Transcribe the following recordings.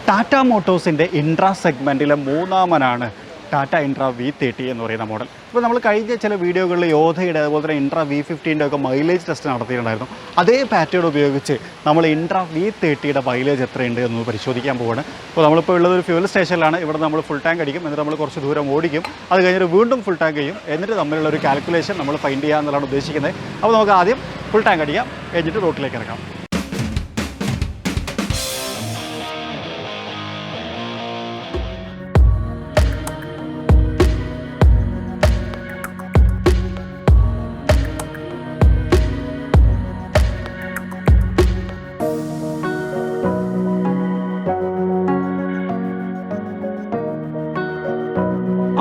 ടാറ്റ മോട്ടോഴ്സിൻ്റെ ഇൻട്രാ സെഗ്മെൻറ്റിലെ മൂന്നാമനാണ് ടാറ്റ ഇൻട്രാ V30 എന്ന് പറയുന്ന മോഡൽ. ഇപ്പോൾ നമ്മൾ കഴിഞ്ഞ ചില വീഡിയോകളിൽ യോധയുടെ അതുപോലെ തന്നെ ഇൻട്രാ V50 ഒക്കെ മൈലേജ് ടെസ്റ്റ് നടത്തിയിട്ടുണ്ടായിരുന്നു. അതേ പാറ്റേൺ ഉപയോഗിച്ച് നമ്മൾ ഇൻട്രാ V30 മൈലേജ് എത്രയുണ്ട് എന്ന് പരിശോധിക്കാൻ പോവുകയാണ്. അപ്പോൾ നമ്മളിപ്പോൾ ഉള്ളത് ഒരു ഫ്യൂൽ സ്റ്റേഷനിലാണ്. ഇവിടെ നമ്മൾ ഫുൾ ടാങ്ക് അടിക്കും, എന്നിട്ട് നമ്മൾ കുറച്ച് ദൂരം ഓടിക്കും, അത് കഴിഞ്ഞിട്ട് വീണ്ടും ഫുൾ ടാങ്ക് ചെയ്യും, എന്നിട്ട് തമ്മിലുള്ള ഒരു കാൽക്കുലേഷൻ നമ്മൾ ഫൈൻഡ് ചെയ്യുക എന്നുള്ളതാണ് ഉദ്ദേശിക്കുന്നത്. അപ്പോൾ നമുക്ക് ആദ്യം ഫുൾ ടാങ്ക് അടിക്കാം, കഴിഞ്ഞിട്ട് റോട്ടിലേക്ക് ഇറങ്ങാം.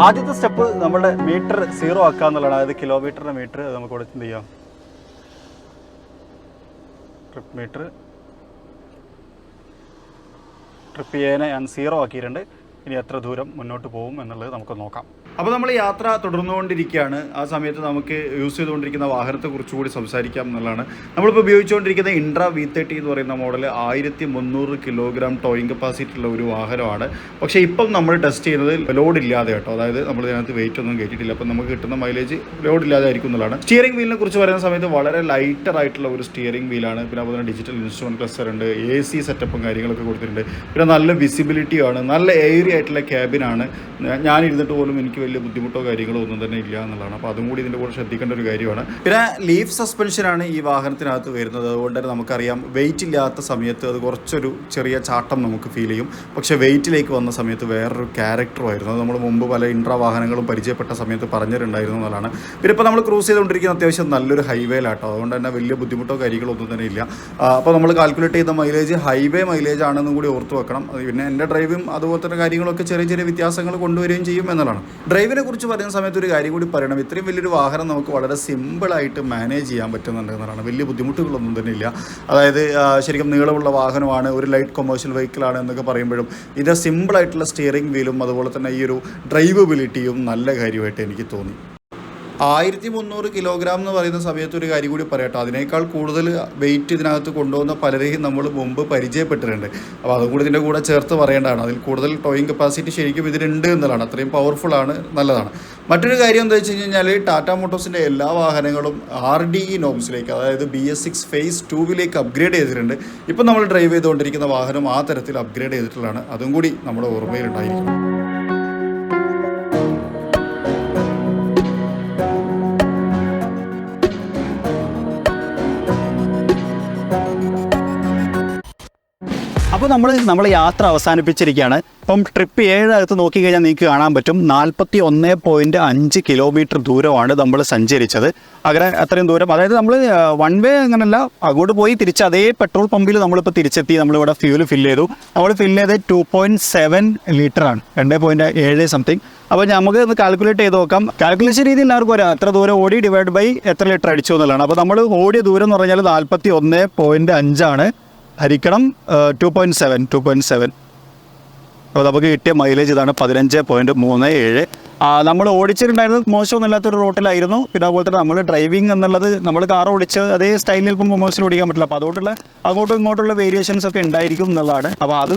ആദ്യത്തെ സ്റ്റെപ്പ് നമ്മുടെ മീറ്റർ 0 ആക്കുക എന്നുള്ളതാണ്. അതായത് കിലോമീറ്ററിൻ്റെ മീറ്റർ നമുക്ക് ഇവിടെ എന്ത് ചെയ്യാം, ട്രിപ്പ് മീറ്റർ ട്രിപ്പ് ചെയ്യാനെ ഞാൻ 0 ആക്കിയിട്ടുണ്ട്. ഇനി എത്ര ദൂരം മുന്നോട്ട് പോകും എന്നുള്ളത് നമുക്ക് നോക്കാം. അപ്പോൾ നമ്മൾ യാത്ര തുടർന്നുകൊണ്ടിരിക്കുകയാണ്. ആ സമയത്ത് നമുക്ക് യൂസ് ചെയ്തുകൊണ്ടിരിക്കുന്ന വാഹനത്തെക്കുറിച്ച് കൂടി സംസാരിക്കാം എന്നുള്ളതാണ്. നമ്മളിപ്പോൾ ഉപയോഗിച്ചുകൊണ്ടിരിക്കുന്ന ഇൻട്രാ V30 എന്ന് പറയുന്ന മോഡൽ 1300 കിലോഗ്രാം ടോയിങ് കപ്പാസിറ്റി ഉള്ള ഒരു വാഹനമാണ്. പക്ഷേ ഇപ്പം നമ്മൾ ടെസ്റ്റ് ചെയ്യുന്നത് ലോഡ് ഇല്ലാതെ കേട്ടോ. അതായത് നമ്മൾ ഇതിനകത്ത് വെയിറ്റ് ഒന്നും കയറ്റിയിട്ടില്ല. അപ്പം നമുക്ക് കിട്ടുന്ന മൈലേജ് ലോഡ് ഇല്ലാതെ ആയിരിക്കും എന്നുള്ളതാണ്. സ്റ്റിയറിംഗ് വീലിനെ കുറിച്ച് പറയുന്ന സമയത്ത് വളരെ ലൈറ്റർ ആയിട്ടുള്ള ഒരു സ്റ്റിയറിംഗ് വീലാണ്. പിന്നെ അതുപോലെ ഡിജിറ്റൽ ഇൻസ്ട്രുമെൻറ്റ് ക്ലസ്റ്റർ ഉണ്ട്, AC സെറ്റപ്പും കാര്യങ്ങളൊക്കെ കൊടുത്തിട്ടുണ്ട്. പിന്നെ നല്ല വിസിബിലിറ്റിയാണ്, നല്ല എയറി ആയിട്ടുള്ള ക്യാബിനാണ്. ഞാൻ ഇരുന്നിട്ട് പോലും എനിക്ക് വലിയ ബുദ്ധിമുട്ടോ കാര്യങ്ങളോ ഒന്നും തന്നെ ഇല്ല എന്നുള്ളതാണ്. അപ്പോൾ അതും കൂടി ഇതിൻ്റെ കൂടെ ശ്രദ്ധിക്കേണ്ട ഒരു കാര്യമാണ്. പിന്നെ ലീഫ് സസ്പെൻഷനാണ് ഈ വാഹനത്തിനകത്ത് വരുന്നത്. അതുകൊണ്ട് തന്നെ നമുക്കറിയാം വെയിറ്റ് ഇല്ലാത്ത സമയത്ത് അത് കുറച്ചൊരു ചെറിയ ചാട്ടം നമുക്ക് ഫീൽ ചെയ്യും. പക്ഷേ വെയിറ്റിലേക്ക് വന്ന സമയത്ത് വേറൊരു ക്യാരക്ടറുമായിരുന്നു. അത് നമ്മൾ മുമ്പ് പല ഇൻട്രാ വാഹനങ്ങളും പരിചയപ്പെട്ട സമയത്ത് പറഞ്ഞിട്ടുണ്ടായിരുന്നു എന്നുള്ളതാണ്. പിന്നെ ഇപ്പോൾ നമ്മൾ ക്രൂസ് ചെയ്തുകൊണ്ടിരിക്കുന്ന അത്യാവശ്യം നല്ലൊരു ഹൈവേയിലാട്ടോ. അതുകൊണ്ട് തന്നെ വലിയ ബുദ്ധിമുട്ടോ കാര്യങ്ങളോ ഒന്നും തന്നെ ഇല്ല. അപ്പോൾ നമ്മൾ കാൽക്കുലേറ്റ് ചെയ്ത മൈലേജ് ഹൈവേ മൈലേജ് ആണെന്നും കൂടി ഓർത്ത് വെക്കണം. പിന്നെ എൻ്റെ ഡ്രൈവും അതുപോലെ തന്നെ കാര്യങ്ങളൊക്കെ ചെറിയ ചെറിയ വ്യത്യാസങ്ങൾ കൊണ്ടുവരികയും ചെയ്യും എന്നുള്ളതാണ്. ഡ്രൈവിനെ കുറിച്ച് പറയുന്ന സമയത്ത് ഒരു കാര്യം കൂടി പറയണം. ഇത്രയും വലിയൊരു വാഹനം നമുക്ക് വളരെ സിമ്പിളായിട്ട് മാനേജ് ചെയ്യാൻ പറ്റുന്നുണ്ട് എന്നതാണ്. വലിയ ബുദ്ധിമുട്ടുകളൊന്നും തന്നെ ഇല്ല. അതായത് ശരിക്കും നീളമുള്ള വാഹനമാണ്, ഒരു ലൈറ്റ് കൊമേഴ്ഷ്യൽ വെഹിക്കിളാണ് എന്നൊക്കെ പറയുമ്പോഴും ഇത് സിമ്പിളായിട്ടുള്ള സ്റ്റിയറിംഗ് വീലും അതുപോലെ തന്നെ ഈ ഒരു ഡ്രൈവബിലിറ്റിയും നല്ല കാര്യമായിട്ട് എനിക്ക് തോന്നി. 1300 കിലോഗ്രാം എന്ന് പറയുന്ന സമയത്ത് ഒരു കാര്യം കൂടി പറയട്ടോ, അതിനേക്കാൾ കൂടുതൽ വെയിറ്റ് ഇതിനകത്ത് കൊണ്ടുവന്ന പലരെയും നമ്മൾ മുമ്പ് പരിചയപ്പെട്ടിട്ടുണ്ട്. അപ്പോൾ അതും കൂടി ഇതിൻ്റെ കൂടെ ചേർത്ത് പറയേണ്ടതാണ്. അതിൽ കൂടുതൽ ടോയിങ് കപ്പാസിറ്റി ശരിക്കും ഇതിനുണ്ട് എന്നുള്ളതാണ്. അത്രയും പവർഫുള്ളാണ്, നല്ലതാണ്. മറ്റൊരു കാര്യം എന്താ വെച്ച് കഴിഞ്ഞാൽ ടാറ്റ മോട്ടോഴ്സിൻ്റെ എല്ലാ വാഹനങ്ങളും RDE നോംസിലേക്ക്, അതായത് BS6 ഫേസ് 2 അപ്ഗ്രേഡ് ചെയ്തിട്ടുണ്ട്. ഇപ്പം നമ്മൾ ഡ്രൈവ് ചെയ്തുകൊണ്ടിരിക്കുന്ന വാഹനം ആ തരത്തിൽ അപ്ഗ്രേഡ് ചെയ്തിട്ടുള്ളതാണ്. അതും കൂടി നമ്മുടെ ഓർമ്മയിലുണ്ടായിരിക്കണം. അപ്പോൾ നമ്മൾ യാത്ര അവസാനിപ്പിച്ചിരിക്കുകയാണ്. ഇപ്പം ട്രിപ്പ് 7 അകത്ത് നോക്കിക്കഴിഞ്ഞാൽ നിങ്ങൾക്ക് കാണാൻ പറ്റും 41.5 കിലോമീറ്റർ ദൂരമാണ് നമ്മൾ സഞ്ചരിച്ചത്. അങ്ങനെ അത്രയും ദൂരം, അതായത് നമ്മൾ വൺ വേ അങ്ങനെയല്ല, അങ്ങോട്ട് പോയി തിരിച്ച് അതേ പെട്രോൾ പമ്പിൽ നമ്മളിപ്പോൾ തിരിച്ചെത്തി. നമ്മളിവിടെ ഫ്യൂല് ഫില്ല് ചെയ്തു. നമ്മൾ ഫില്ല് ചെയ്ത് 2.7 ലിറ്ററാണ്, 2.7 സംതിങ്. അപ്പോൾ നമുക്ക് ഒന്ന് കാൽക്കുലേറ്റ് ചെയ്ത് നോക്കാം. കാൽക്കുലേഷൻ രീതി എല്ലാവർക്കും വരാം, എത്ര ദൂരം ഓടി ഡിവൈഡ് ബൈ എത്ര ലിറ്റർ അടിച്ചു എന്നുള്ളതാണ്. അപ്പോൾ നമ്മൾ ഓടിയ ദൂരം എന്ന് പറഞ്ഞാൽ 41.5 ആണ്, ഹരിക്കണം 2.7. അപ്പോൾ നമുക്ക് കിട്ടിയ മൈലേജ് ഇതാണ്, 15.37. നമ്മൾ ഓടിച്ചിട്ടുണ്ടായിരുന്നത് മോശമൊന്നുമില്ലാത്തൊരു റോട്ടിലായിരുന്നു. പിന്നെ അതുപോലെ തന്നെ നമ്മൾ ഡ്രൈവിംഗ് എന്നുള്ളത് നമ്മൾ കാർ ഓടിച്ച് അതേ സ്റ്റൈലിൽ ഇപ്പം മോശം ഓടിക്കാൻ പറ്റില്ല. അപ്പോൾ അതുകൊണ്ടുള്ള അങ്ങോട്ടും ഇങ്ങോട്ടുള്ള വേരിയേഷൻസ് ഒക്കെ ഉണ്ടായിരിക്കും എന്നുള്ളതാണ്. അപ്പോൾ അത്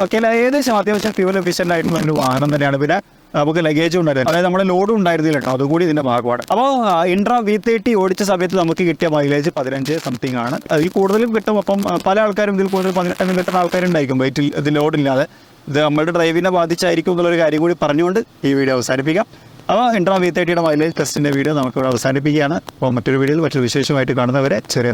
ഒക്കെ ഏകദേശം അത്യാവശ്യം ഫ്യൂവൽ എഫിഷ്യൻ്റ് ആയിട്ടുള്ള ഒരു വാഹനം തന്നെയാണ്. പിന്നെ നമുക്ക് ലഗേജും ഉണ്ടായിരുന്നു, അതായത് നമ്മുടെ ലോഡും ഉണ്ടായിരുന്നില്ല കേട്ടോ, അതുകൂടി ഇതിൻ്റെ ഭാഗമാണ്. അപ്പോൾ ഇൻട്രാ V30 ഓടിച്ച സമയത്ത് നമുക്ക് കിട്ടിയ മൈലേജ് 15 സംതിങ് ആണ്. അതിൽ കൂടുതലും കിട്ടും. അപ്പം പല ആൾക്കാരും ഇതിൽ കൂടുതൽ 18 കിട്ടുന്ന ആൾക്കാരുണ്ടായിരിക്കും വെയിറ്റിൽ, ഇത് ലോഡില്ലാതെ. ഇത് നമ്മുടെ ഡ്രൈവിനെ ബാധിച്ചായിരിക്കും എന്നുള്ളൊരു കാര്യം കൂടി പറഞ്ഞുകൊണ്ട് ഈ വീഡിയോ അവസാനിപ്പിക്കാം. അപ്പോൾ ഇൻട്രാ V30 മൈലേജ് ടെസ്റ്റിൻ്റെ വീഡിയോ നമുക്കിവിടെ അവസാനിപ്പിക്കുകയാണ്. അപ്പോൾ മറ്റൊരു വീഡിയോയിൽ മറ്റൊരു വിശേഷമായിട്ട് കാണുന്നവരെ ചെറിയ